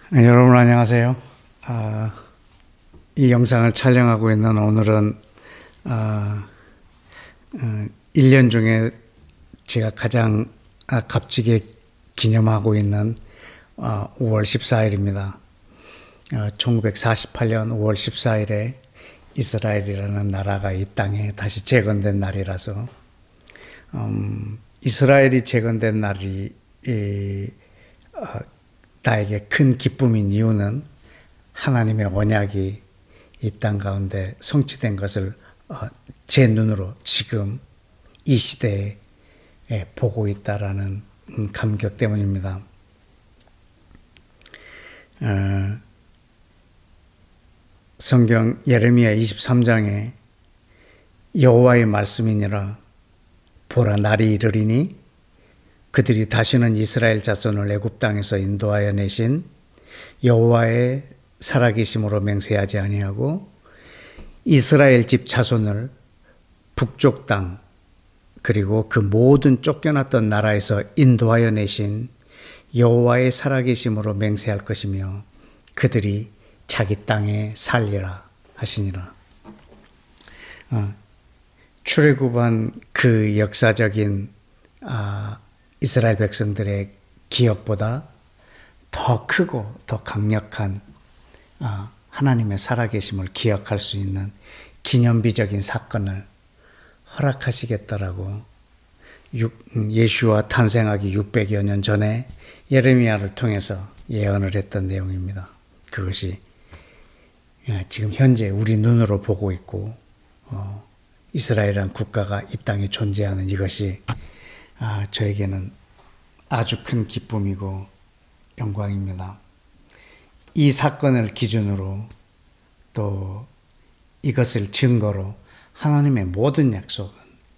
네, 여러분 안녕하세요. 아, 이 영상을 촬영하고 있는 오늘은 1년 중에 제가 가장 값지게 기념하고 있는 5월 14일입니다. 1948년 5월 14일에 이스라엘이라는 나라가 이 땅에 다시 재건된 날이라서 이스라엘이 재건된 날이 나에게 큰 기쁨인 이유는 하나님의 언약이 이 땅 가운데 성취된 것을 제 눈으로 지금 이 시대에 보고 있다라는 감격 때문입니다. 성경 예레미야 23장에 여호와의 말씀이니라 보라 날이 이르리니 그들이 다시는 이스라엘 자손을 애굽 땅에서 인도하여 내신 여호와의 살아계심으로 맹세하지 아니하고 이스라엘 집 자손을 북쪽 땅 그리고 그 모든 쫓겨났던 나라에서 인도하여 내신 여호와의 살아계심으로 맹세할 것이며 그들이 자기 땅에 살리라 하시니라. 출애굽한 그 역사적인 이스라엘 백성들의 기억보다 더 크고 더 강력한 하나님의 살아계심을 기억할 수 있는 기념비적인 사건을 허락하시겠다라고 예수와 탄생하기 600여 년 전에 예레미야를 통해서 예언을 했던 내용입니다. 그것이 지금 현재 우리 눈으로 보고 있고 이스라엘이라는 국가가 이 땅에 존재하는 이것이 저에게는 아주 큰 기쁨이고 영광입니다. 이 사건을 기준으로 또 이것을 증거로 하나님의 모든 약속은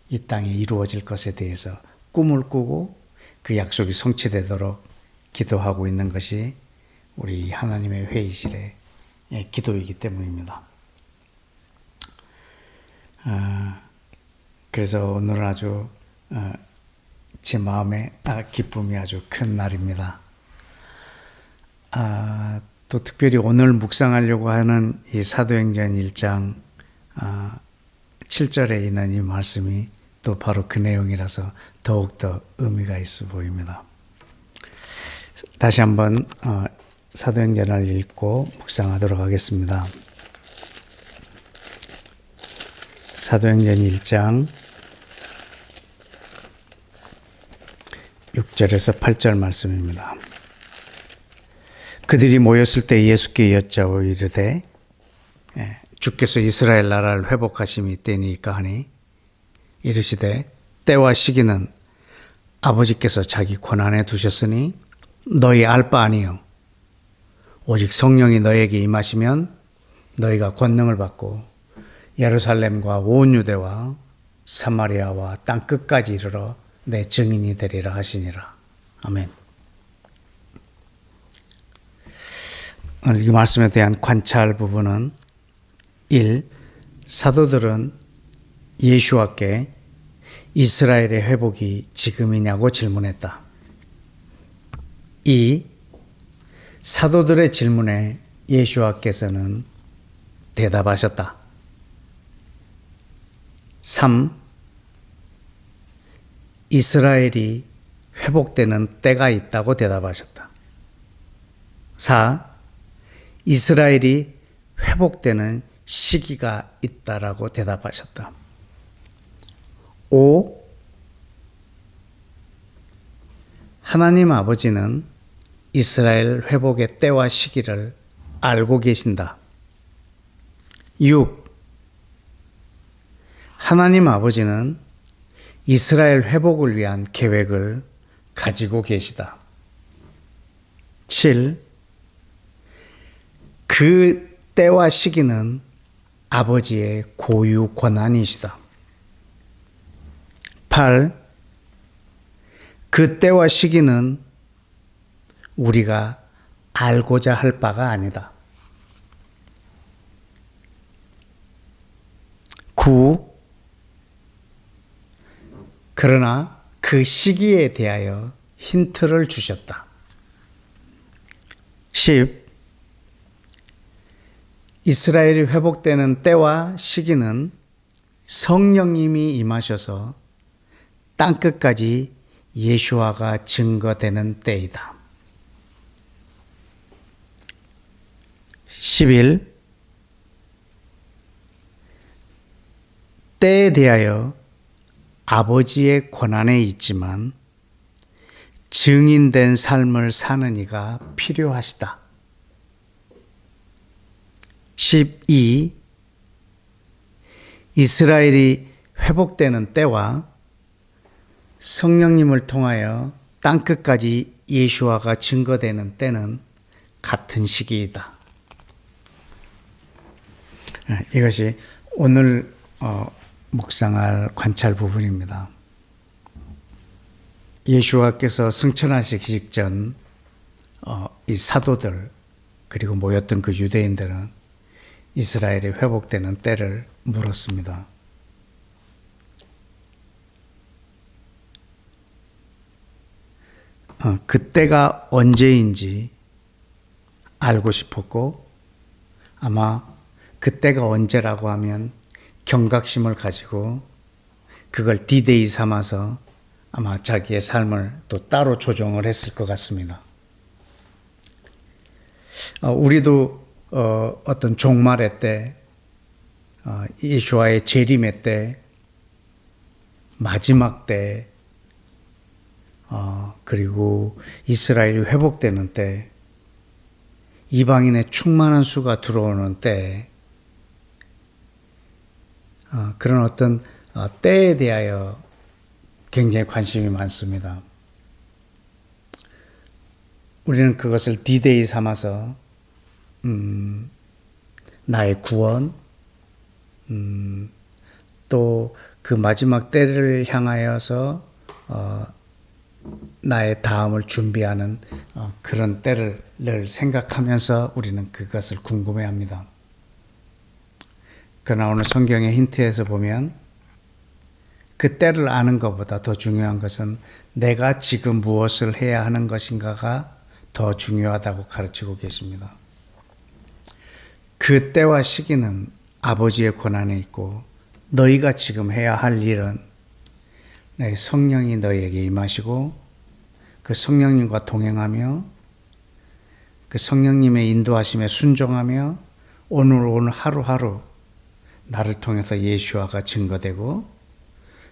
이 땅에 이루어질 것에 대해서 꿈을 꾸고 그 약속이 성취되도록 기도하고 있는 것이 우리 하나님의 회의실의 기도이기 때문입니다. 그래서 오늘은 아주 제 마음에 기쁨이 아주 큰 날입니다. 또 특별히 오늘 묵상하려고 하는 이 사도행전 1장 7절에 있는 이 말씀이 또 바로 그 내용이라서 더욱더 의미가 있어 보입니다. 다시 한번 사도행전을 읽고 묵상하도록 하겠습니다. 사도행전 1장 6절에서 8절 말씀입니다. 그들이 모였을 때 예수께 여짜오 이르되 주께서 이스라엘 나라를 회복하심이 때니까 하니 이르시되 때와 시기는 아버지께서 자기 권한에 두셨으니 너희 알 바 아니요 오직 성령이 너에게 임하시면 너희가 권능을 받고 예루살렘과 온 유대와 사마리아와 땅 끝까지 이르러 내 증인이 되리라 하시니라. 아멘. 오늘 이 말씀에 대한 관찰 부분은 1. 사도들은 예수와께 이스라엘의 회복이 지금이냐고 질문했다. 2. 사도들의 질문에 예수와께서는 대답하셨다. 3. 이스라엘이 회복되는 때가 있다고 대답하셨다. 4. 이스라엘이 회복되는 시기가 있다라고 대답하셨다. 5. 하나님 아버지는 이스라엘 회복의 때와 시기를 알고 계신다. 6. 하나님 아버지는 이스라엘 회복을 위한 계획을 가지고 계시다. 7. 그 때와 시기는 아버지의 고유 권한이시다. 8. 그 때와 시기는 우리가 알고자 할 바가 아니다. 9. 그러나 그 시기에 대하여 힌트를 주셨다. 10. 이스라엘이 회복되는 때와 시기는 성령님이 임하셔서 땅끝까지 예수화가 증거되는 때이다. 11. 때에 대하여 아버지의 권한에 있지만 증인된 삶을 사는 이가 필요하시다. 12. 이스라엘이 회복되는 때와 성령님을 통하여 땅끝까지 예수화가 증거되는 때는 같은 시기이다. 이것이 오늘 묵상할 관찰 부분입니다. 예수와께서 승천하시기 직전 이 사도들 그리고 모였던 그 유대인들은 이스라엘이 회복되는 때를 물었습니다. 그때가 언제인지 알고 싶었고 아마 그때가 언제라고 하면 경각심을 가지고 그걸 디데이 삼아서 아마 자기의 삶을 또 따로 조정을 했을 것 같습니다. 우리도 어떤 종말의 때, 예수와의 재림의 때, 마지막 때, 그리고 이스라엘이 회복되는 때, 이방인의 충만한 수가 들어오는 때, 그런 어떤 때에 대하여 굉장히 관심이 많습니다. 우리는 그것을 디데이 삼아서 나의 구원, 또 그 마지막 때를 향하여서 나의 다음을 준비하는 그런 때를 생각하면서 우리는 그것을 궁금해합니다. 그러나 오늘 성경의 힌트에서 보면 그 때를 아는 것보다 더 중요한 것은 내가 지금 무엇을 해야 하는 것인가가 더 중요하다고 가르치고 계십니다. 그 때와 시기는 아버지의 권한에 있고 너희가 지금 해야 할 일은 내 성령이 너희에게 임하시고 그 성령님과 동행하며 그 성령님의 인도하심에 순종하며 오늘 하루하루 나를 통해서 예수화가 증거되고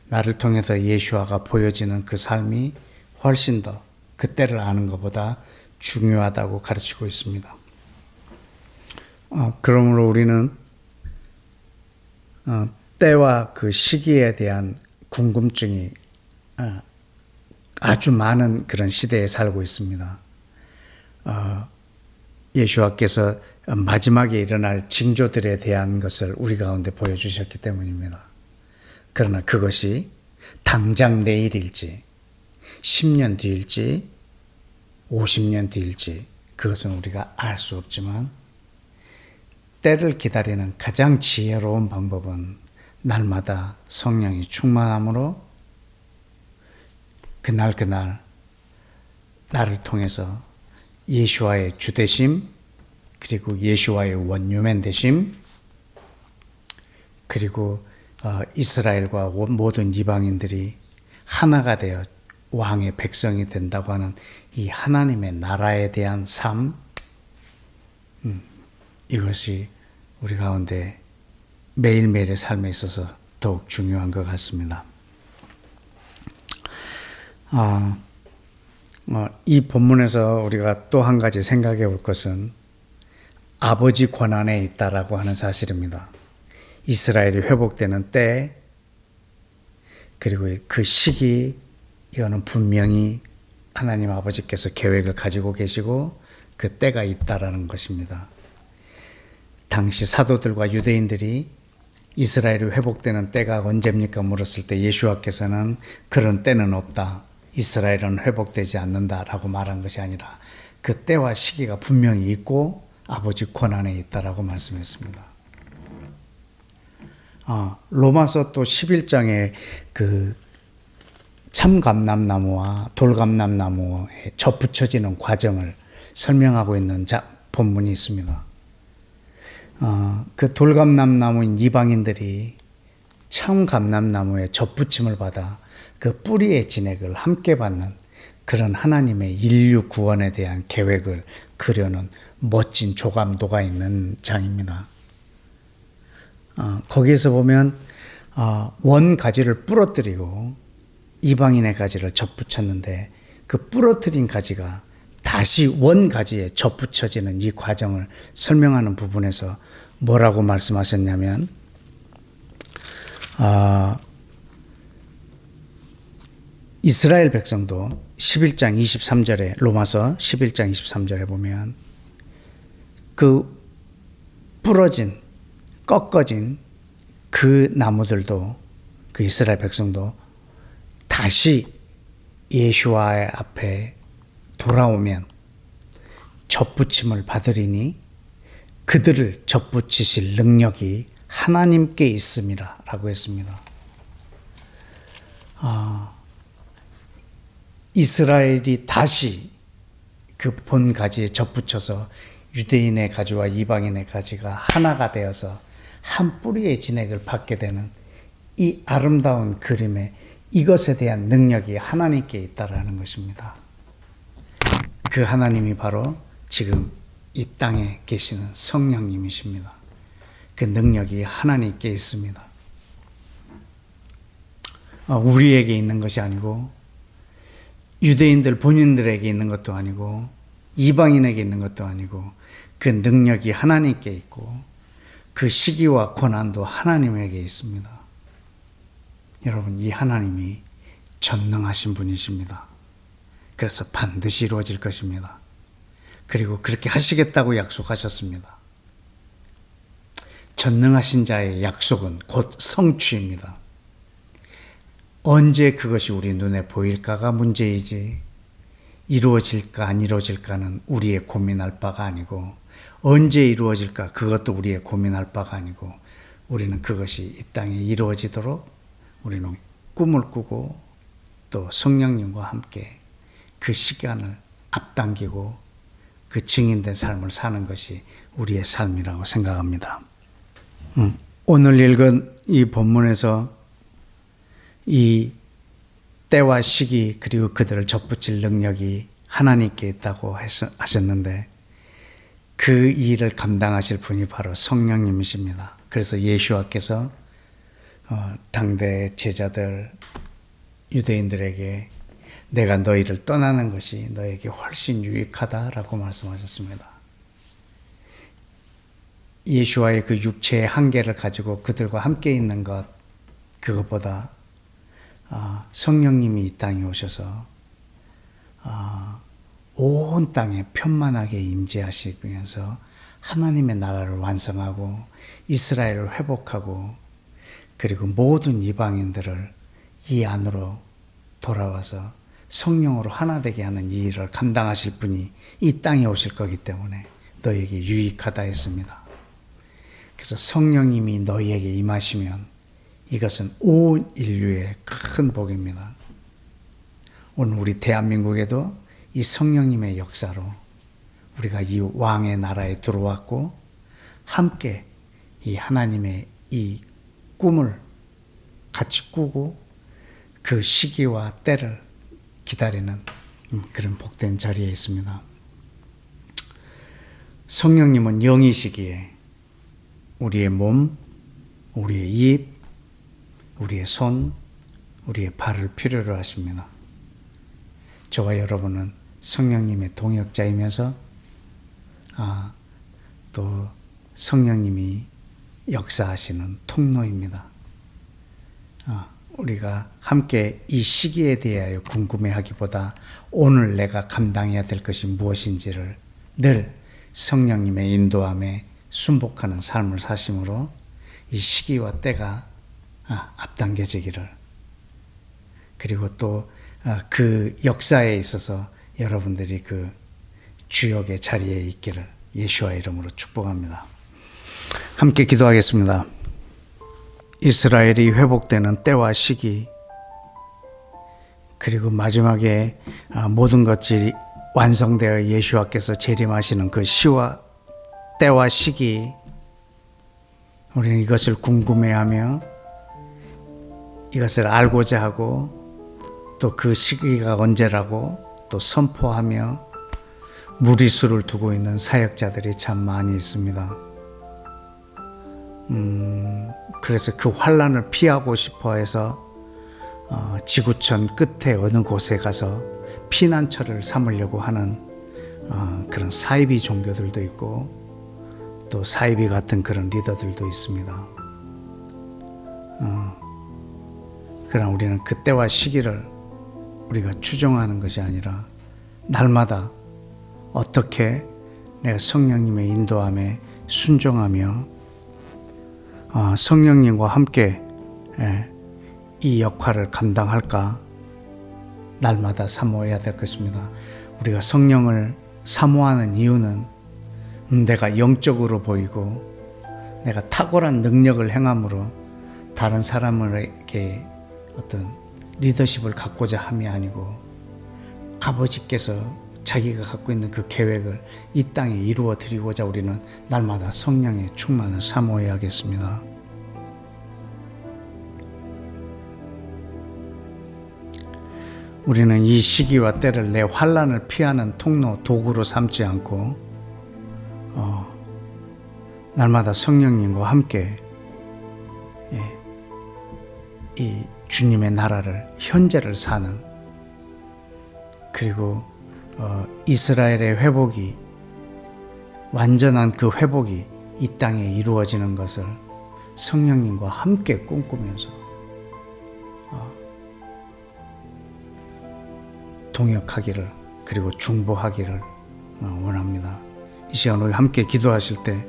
나를 통해서 예수화가 보여지는 그 삶이 훨씬 더 그 때를 아는 것보다 중요하다고 가르치고 있습니다. 그러므로 우리는 때와 그 시기에 대한 궁금증이 아주 많은 그런 시대에 살고 있습니다. 예수와께서 마지막에 일어날 징조들에 대한 것을 우리 가운데 보여주셨기 때문입니다. 그러나 그것이 당장 내일일지 10년 뒤일지 50년 뒤일지 그것은 우리가 알 수 없지만 때를 기다리는 가장 지혜로운 방법은 날마다 성령이 충만함으로 그날 나를 통해서 예수와의 주되심 그리고 예수와의 원유맨 되심 그리고 이스라엘과 모든 이방인들이 하나가 되어 왕의 백성이 된다고 하는 이 하나님의 나라에 대한 삶 이것이 우리 가운데 매일매일의 삶에 있어서 더욱 중요한 것 같습니다. 이 본문에서 우리가 또 한 가지 생각해 볼 것은 아버지 권한에 있다라고 하는 사실입니다. 이스라엘이 회복되는 때 그리고 그 시기 이거는 분명히 하나님 아버지께서 계획을 가지고 계시고 그 때가 있다라는 것입니다. 당시 사도들과 유대인들이 이스라엘이 회복되는 때가 언제입니까? 물었을 때 예수와께서는 그런 때는 없다. 이스라엘은 회복되지 않는다라고 말한 것이 아니라 그 때와 시기가 분명히 있고 아버지 권한에 있다라고 말씀했습니다. 로마서 또 11장에 그 참감람나무와 돌감람나무에 접붙여지는 과정을 설명하고 있는 본문이 있습니다. 그 돌감람나무인 이방인들이 참감람나무의 젖붙임을 받아 그 뿌리의 진액을 함께 받는 그런 하나님의 인류 구원에 대한 계획을 그려놓은 멋진 조감도가 있는 장입니다. 거기에서 보면 원 가지를 부러뜨리고 이방인의 가지를 젖붙였는데 그 부러뜨린 가지가 다시 원 가지에 젖붙여지는 이 과정을 설명하는 부분에서 뭐라고 말씀하셨냐면 이스라엘 백성도 11장 23절에 로마서 11장 23절에 보면 그 부러진 꺾어진 그 나무들도 그 이스라엘 백성도 다시 예수와의 앞에 돌아오면 젖붙임을 받으리니 그들을 젖붙이실 능력이 하나님께 있음이라 라고 했습니다. 이스라엘이 다시 그 본 가지에 젖붙여서 유대인의 가지와 이방인의 가지가 하나가 되어서 한 뿌리의 진액을 받게 되는 이 아름다운 그림에 이것에 대한 능력이 하나님께 있다라는 것입니다. 그 하나님이 바로 지금 이 땅에 계시는 성령님이십니다. 그 능력이 하나님께 있습니다. 우리에게 있는 것이 아니고 유대인들 본인들에게 있는 것도 아니고 이방인에게 있는 것도 아니고 그 능력이 하나님께 있고 그 시기와 고난도 하나님에게 있습니다. 여러분, 이 하나님이 전능하신 분이십니다. 그래서 반드시 이루어질 것입니다. 그리고 그렇게 하시겠다고 약속하셨습니다. 전능하신 자의 약속은 곧 성취입니다. 언제 그것이 우리 눈에 보일까가 문제이지 이루어질까 안 이루어질까는 우리의 고민할 바가 아니고 언제 이루어질까 그것도 우리의 고민할 바가 아니고 우리는 그것이 이 땅에 이루어지도록 우리는 꿈을 꾸고 또 성령님과 함께 그 시간을 앞당기고 그 증인된 삶을 사는 것이 우리의 삶이라고 생각합니다. 오늘 읽은 이 본문에서 이 때와 시기 그리고 그들을 젖붙일 능력이 하나님께 있다고 하셨는데 그 일을 감당하실 분이 바로 성령님이십니다. 그래서 예수와께서 당대 제자들 유대인들에게 내가 너희를 떠나는 것이 너에게 훨씬 유익하다라고 말씀하셨습니다. 예수와의 그 육체의 한계를 가지고 그들과 함께 있는 것 그것보다 성령님이 이 땅에 오셔서 온 땅에 편만하게 임재하시면서 하나님의 나라를 완성하고 이스라엘을 회복하고 그리고 모든 이방인들을 이 안으로 돌아와서 성령으로 하나 되게 하는 이 일을 감당하실 분이 이 땅에 오실 거기 때문에 너에게 유익하다 했습니다. 그래서 성령님이 너희에게 임하시면 이것은 온 인류의 큰 복입니다. 오늘 우리 대한민국에도 이 성령님의 역사로 우리가 이 왕의 나라에 들어왔고 함께 이 하나님의 이 꿈을 같이 꾸고 그 시기와 때를 기다리는 그런 복된 자리에 있습니다. 성령님은 영이시기에 우리의 몸, 우리의 입, 우리의 손, 우리의 발을 필요로 하십니다. 저와 여러분은 성령님의 동역자이면서 또 성령님이 역사하시는 통로입니다. 우리가 함께 이 시기에 대하여 궁금해하기보다 오늘 내가 감당해야 될 것이 무엇인지를 늘 성령님의 인도함에 순복하는 삶을 사심으로 이 시기와 때가 앞당겨지기를 그리고 또 그 역사에 있어서 여러분들이 그 주역의 자리에 있기를 예수와 이름으로 축복합니다. 함께 기도하겠습니다. 이스라엘이 회복되는 때와 시기 그리고 마지막에 모든 것들이 완성되어 예수와께서 재림하시는 그 시와 때와 시기, 우리는 이것을 궁금해하며 이것을 알고자 하고 또 그 시기가 언제라고 또 선포하며 무리수를 두고 있는 사역자들이 참 많이 있습니다. 그래서 그 환난을 피하고 싶어 해서 지구촌 끝에 어느 곳에 가서 피난처를 삼으려고 하는 그런 사이비 종교들도 있고 또 사이비 같은 그런 리더들도 있습니다. 그러나 우리는 그때와 시기를 우리가 추정하는 것이 아니라 날마다 어떻게 내가 성령님의 인도함에 순종하며 성령님과 함께 이 역할을 감당할까 날마다 사모해야 될 것입니다. 우리가 성령을 사모하는 이유는 내가 영적으로 보이고 내가 탁월한 능력을 행함으로 다른 사람에게 어떤 리더십을 갖고자 함이 아니고 아버지께서 자기가 갖고 있는 그 계획을 이 땅에 이루어 드리고자 우리는 날마다 성령의 충만을 사모해야겠습니다. 우리는 이 시기와 때를 내 환난을 피하는 통로, 도구로 삼지 않고 날마다 성령님과 함께 이 주님의 나라를 현재를 사는, 그리고 이스라엘의 회복이 완전한 그 회복이 이 땅에 이루어지는 것을 성령님과 함께 꿈꾸면서 동역하기를 그리고 중보하기를 원합니다. 이 시간 우리 함께 기도하실 때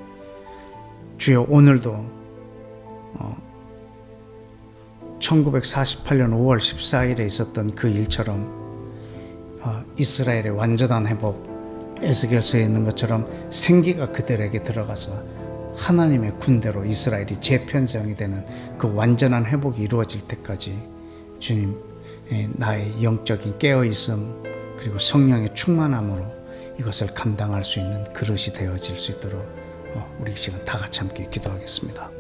주여 오늘도 1948년 5월 14일에 있었던 그 일처럼 이스라엘의 완전한 회복, 에스겔서에 있는 것처럼 생기가 그들에게 들어가서 하나님의 군대로 이스라엘이 재편성이 되는 그 완전한 회복이 이루어질 때까지 주님, 나의 영적인 깨어있음 그리고 성령의 충만함으로 이것을 감당할 수 있는 그릇이 되어질 수 있도록 우리 시간 다 같이 함께 기도하겠습니다.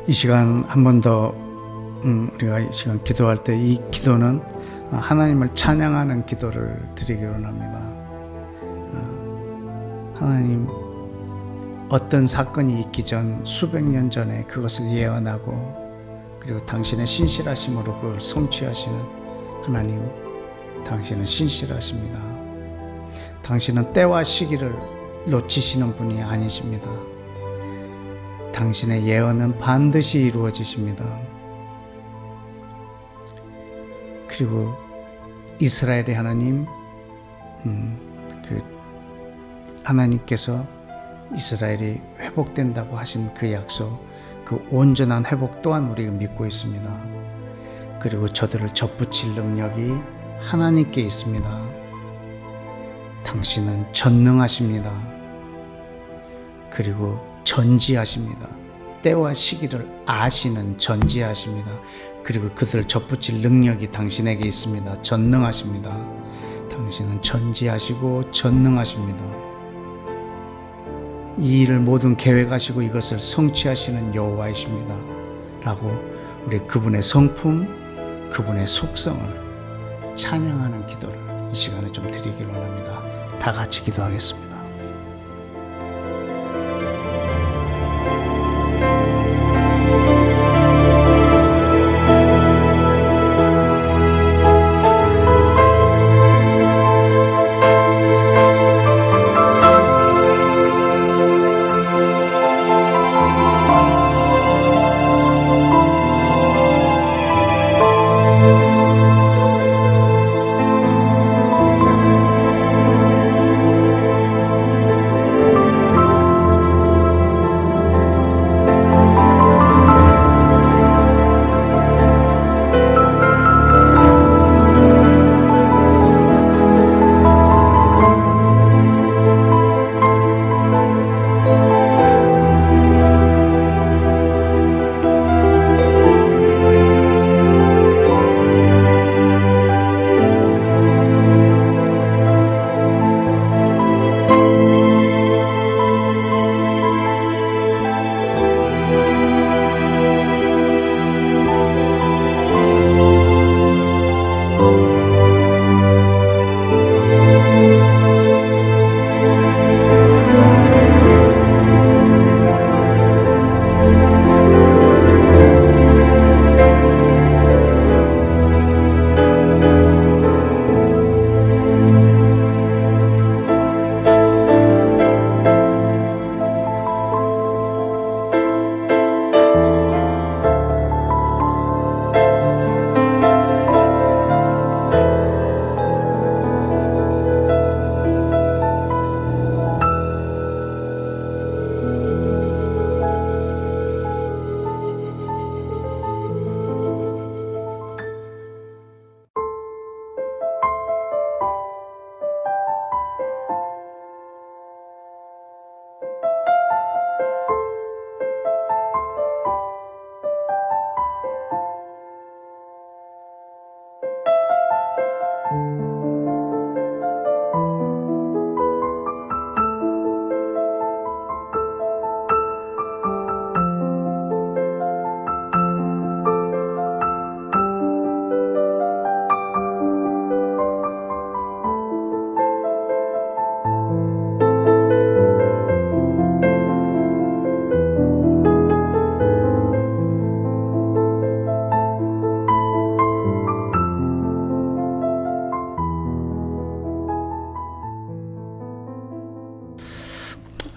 이 시간 한 번 더 우리가 이 시간 기도할 때 이 기도는 하나님을 찬양하는 기도를 드리기 원합니다. 하나님, 어떤 사건이 있기 전 수백 년 전에 그것을 예언하고 그리고 당신의 신실하심으로 그걸 성취하시는 하나님, 당신은 신실하십니다. 당신은 때와 시기를 놓치시는 분이 아니십니다. 당신의 예언은 반드시 이루어지십니다. 그리고 이스라엘의 하나님, 하나님께서 이스라엘이 회복된다고 하신 그 약속, 그 온전한 회복 또한 우리가 믿고 있습니다. 그리고 저들을 접붙일 능력이 하나님께 있습니다. 당신은 전능하십니다. 그리고 전지하십니다. 때와 시기를 아시는 전지하십니다. 그리고 그들을 접붙일 능력이 당신에게 있습니다. 전능하십니다. 당신은 전지하시고 전능하십니다. 이 일을 모든 계획하시고 이것을 성취하시는 여호와이십니다. 라고 우리 그분의 성품, 그분의 속성을 찬양하는 기도를 이 시간에 좀 드리길 원합니다. 다 같이 기도하겠습니다.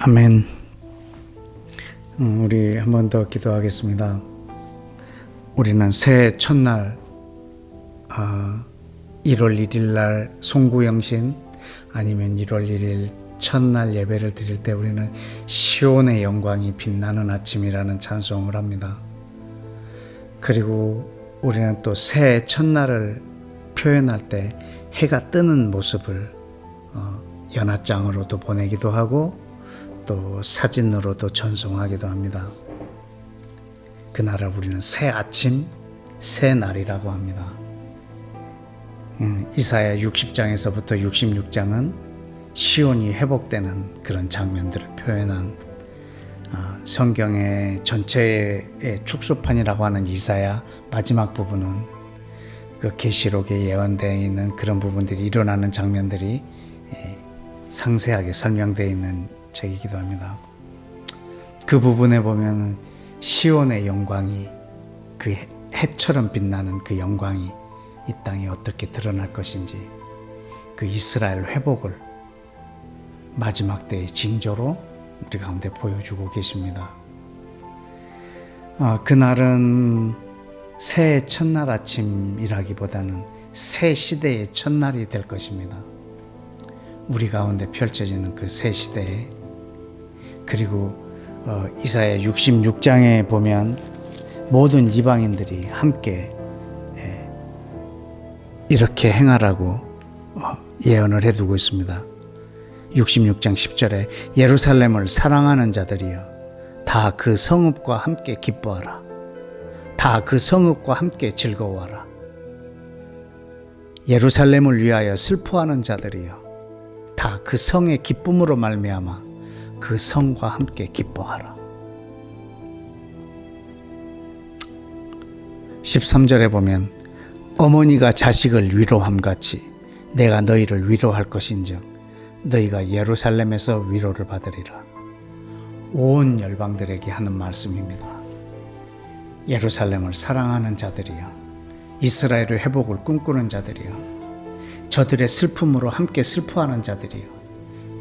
아멘. 우리 한 번 더 기도하겠습니다. 우리는 새해 첫날 1월 1일 날 송구영신 아니면 1월 1일 첫날 예배를 드릴 때 우리는 시온의 영광이 빛나는 아침이라는 찬송을 합니다. 그리고 우리는 또 새해 첫날을 표현할 때 해가 뜨는 모습을 연합장으로도 보내기도 하고 또 사진으로도 전송하기도 합니다. 그날을 우리는 새 아침, 새 날이라고 합니다. 이사야 60장에서부터 66장은 시온이 회복되는 그런 장면들을 표현한 성경의 전체의 축소판이라고 하는 이사야 마지막 부분은 그 계시록에 예언되어 있는 그런 부분들이 일어나는 장면들이 상세하게 설명되어 있는 책이기도 합니다. 그 부분에 보면 시온의 영광이, 그 해처럼 빛나는 그 영광이 이 땅에 어떻게 드러날 것인지, 그 이스라엘 회복을 마지막 때의 징조로 우리 가운데 보여주고 계십니다. 그날은 새해 첫날 아침이라기보다는 새 시대의 첫날이 될 것입니다. 우리 가운데 펼쳐지는 그 새 시대에, 그리고 이사야 66장에 보면 모든 이방인들이 함께 이렇게 행하라고 예언을 해두고 있습니다. 66장 10절에 예루살렘을 사랑하는 자들이여 다 그 성읍과 함께 기뻐하라. 다 그 성읍과 함께 즐거워하라. 예루살렘을 위하여 슬퍼하는 자들이여 다 그 성의 기쁨으로 말미암아 그 성과 함께 기뻐하라. 13절에 보면 어머니가 자식을 위로함같이 내가 너희를 위로할 것인즉 너희가 예루살렘에서 위로를 받으리라. 온 열방들에게 하는 말씀입니다. 예루살렘을 사랑하는 자들이여, 이스라엘의 회복을 꿈꾸는 자들이여, 저들의 슬픔으로 함께 슬퍼하는 자들이여,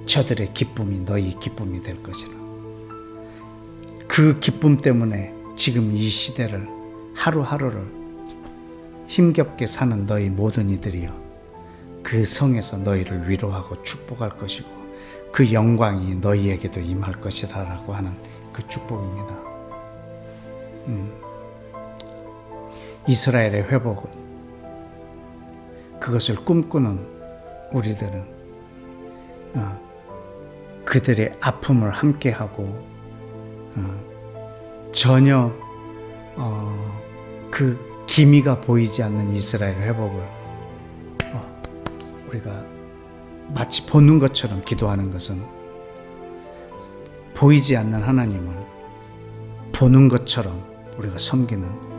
저들의 기쁨이 너희 기쁨이 될 것이라. 그 기쁨 때문에 지금 이 시대를 하루하루를 힘겹게 사는 너희 모든 이들이여 그 성에서 너희를 위로하고 축복할 것이고 그 영광이 너희에게도 임할 것이라고 하는 그 축복입니다. 이스라엘의 회복은, 그것을 꿈꾸는 우리들은 그들의 아픔을 함께하고 전혀 그 기미가 보이지 않는 이스라엘 회복을 우리가 마치 보는 것처럼 기도하는 것은 보이지 않는 하나님을 보는 것처럼 우리가 섬기는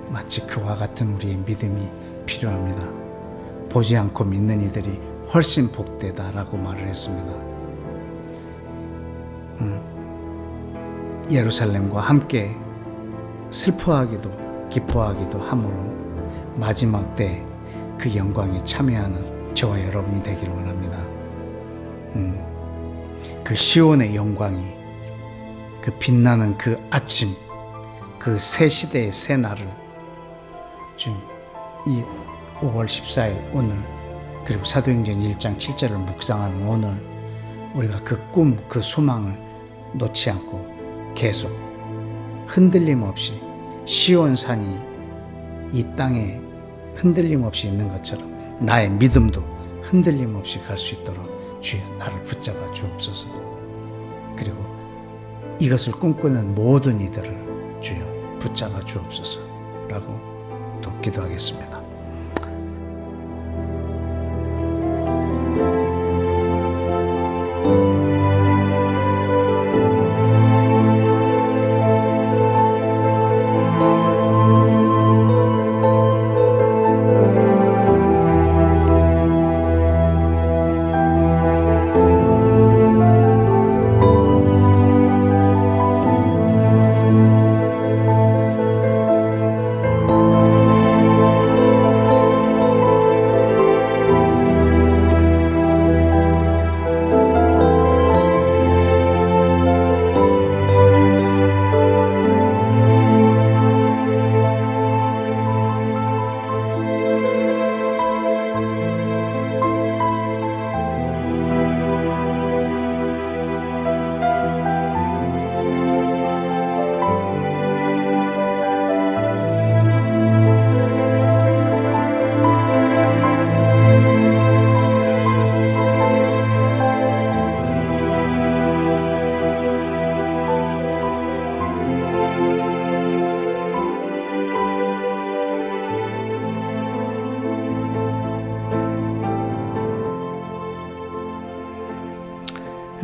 마치 그와 같은 우리의 믿음이 필요합니다. 보지 않고 믿는 이들이 훨씬 복되다라고 말을 했습니다. 예루살렘과 함께 슬퍼하기도 기뻐하기도 하므로 마지막 때 그 영광에 참여하는 저와 여러분이 되기를 원합니다. 그 시온의 영광이, 그 빛나는 그 아침, 그 새 시대의 새 날을 지금 이 5월 14일 오늘, 그리고 사도행전 1장 7절을 묵상하는 오늘, 우리가 그 꿈, 그 소망을 놓지 않고 계속 흔들림 없이 시온산이 이 땅에 흔들림 없이 있는 것처럼 나의 믿음도 흔들림 없이 갈 수 있도록 주여 나를 붙잡아 주옵소서. 그리고 이것을 꿈꾸는 모든 이들을 주여 붙잡아 주옵소서 라고 또 기도하겠습니다.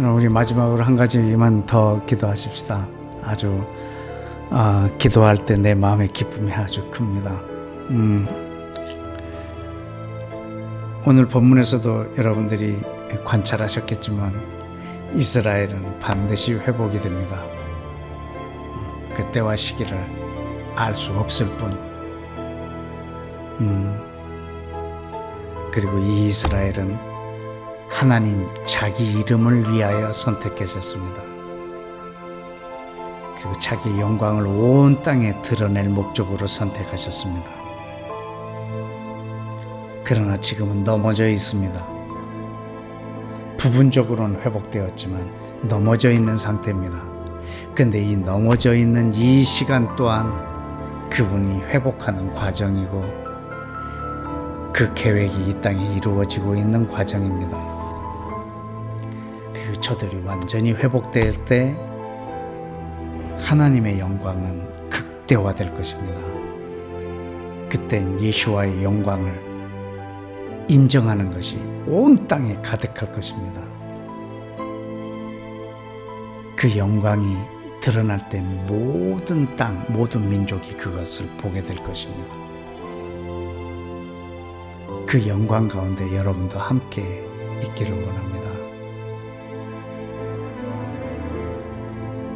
우리 마지막으로 한 가지만 더 기도하십시다. 아주 기도할 때 내 마음의 기쁨이 아주 큽니다. 오늘 본문에서도 여러분들이 관찰하셨겠지만 이스라엘은 반드시 회복이 됩니다. 그때와 시기를 알 수 없을 뿐. 그리고 이 이스라엘은 하나님 자기 이름을 위하여 선택하셨습니다. 그리고 자기 영광을 온 땅에 드러낼 목적으로 선택하셨습니다. 그러나 지금은 넘어져 있습니다. 부분적으로는 회복되었지만 넘어져 있는 상태입니다. 그런데 이 넘어져 있는 이 시간 또한 그분이 회복하는 과정이고 그 계획이 이 땅에 이루어지고 있는 과정입니다. 그리고 저들이 완전히 회복될 때 하나님의 영광은 극대화될 것입니다. 그땐 예수와의 영광을 인정하는 것이 온 땅에 가득할 것입니다. 그 영광이 드러날 때 모든 땅, 모든 민족이 그것을 보게 될 것입니다. 그 영광 가운데 여러분도 함께 있기를 원합니다.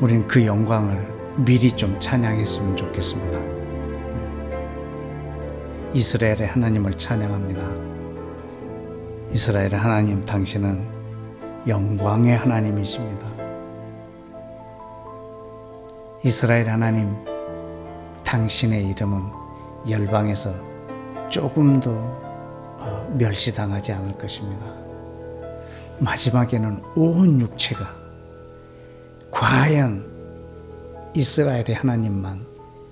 우린 그 영광을 미리 좀 찬양했으면 좋겠습니다. 이스라엘의 하나님을 찬양합니다. 이스라엘의 하나님, 당신은 영광의 하나님이십니다. 이스라엘 하나님, 당신의 이름은 열방에서 조금도 멸시당하지 않을 것입니다. 마지막에는 온 육체가 과연 이스라엘의 하나님만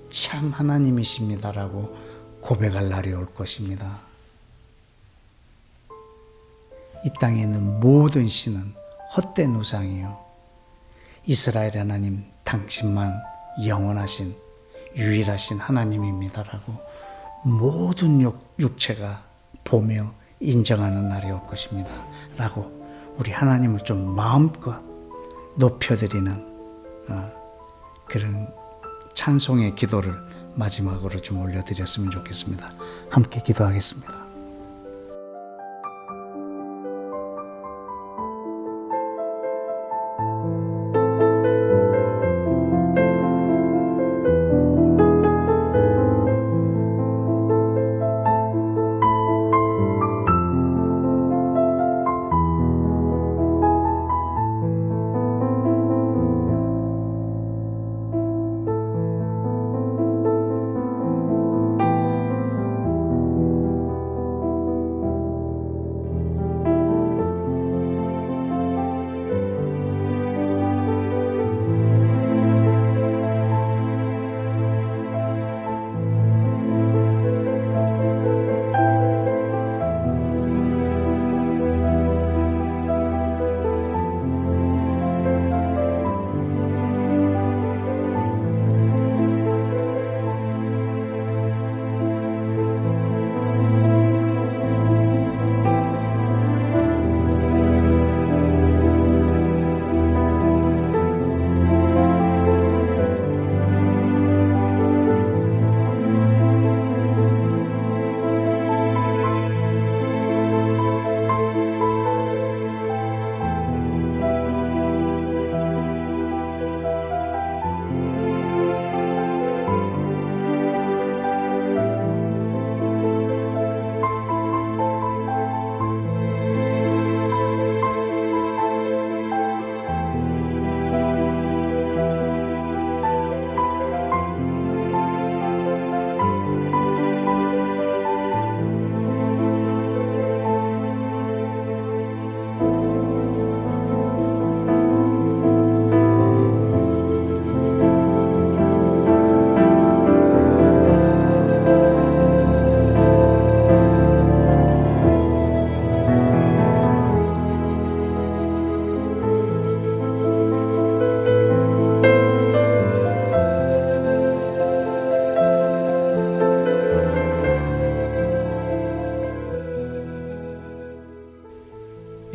참 하나님이십니다라고 고백할 날이 올 것입니다. 이 땅에 있는 모든 신은 헛된 우상이요, 이스라엘 하나님 당신만 영원하신 유일하신 하나님입니다라고 모든 육체가 보며 인정하는 날이 올 것입니다 라고 우리 하나님을 좀 마음껏 높여드리는 그런 찬송의 기도를 마지막으로 좀 올려드렸으면 좋겠습니다. 함께 기도하겠습니다.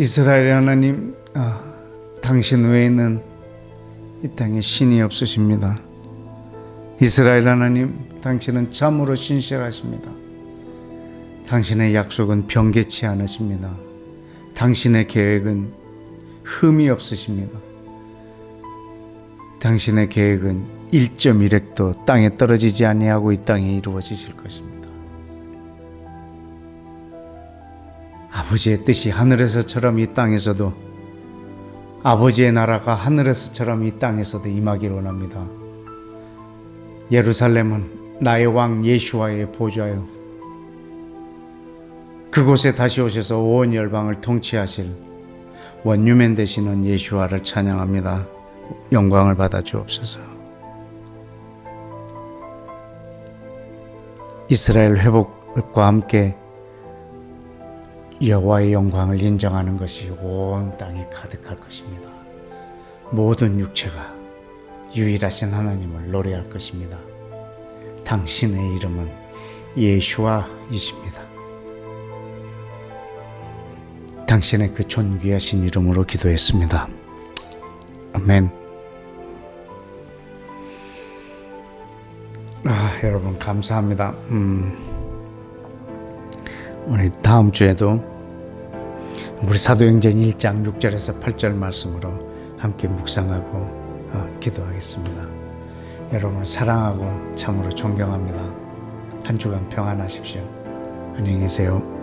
이스라엘 하나님, 당신 외에는 이 땅에 신이 없으십니다. 이스라엘 하나님, 당신은 참으로 신실하십니다. 당신의 약속은 변개치 않으십니다. 당신의 계획은 흠이 없으십니다. 당신의 계획은 1.1획도 땅에 떨어지지 아니하고 이 땅에 이루어지실 것입니다. 아버지의 뜻이 하늘에서처럼 이 땅에서도, 아버지의 나라가 하늘에서처럼 이 땅에서도 임하기를 원합니다. 예루살렘은 나의 왕 예수와의 보좌요, 그곳에 다시 오셔서 온 열방을 통치하실 원유맨 되시는 예수와를 찬양합니다. 영광을 받아 주옵소서. 이스라엘 회복과 함께 여호와의 영광을 인정하는 것이 온 땅에 가득할 것입니다. 모든 육체가 유일하신 하나님을 노래할 것입니다. 당신의 이름은 예수와이십니다. 당신의 그 존귀하신 이름으로 기도했습니다. 아멘. 여러분 감사합니다. 우리 다음 주에도 우리 사도행전 1장 6절에서 8절 말씀으로 함께 묵상하고 기도하겠습니다. 여러분을 사랑하고 참으로 존경합니다. 한 주간 평안하십시오. 안녕히 계세요.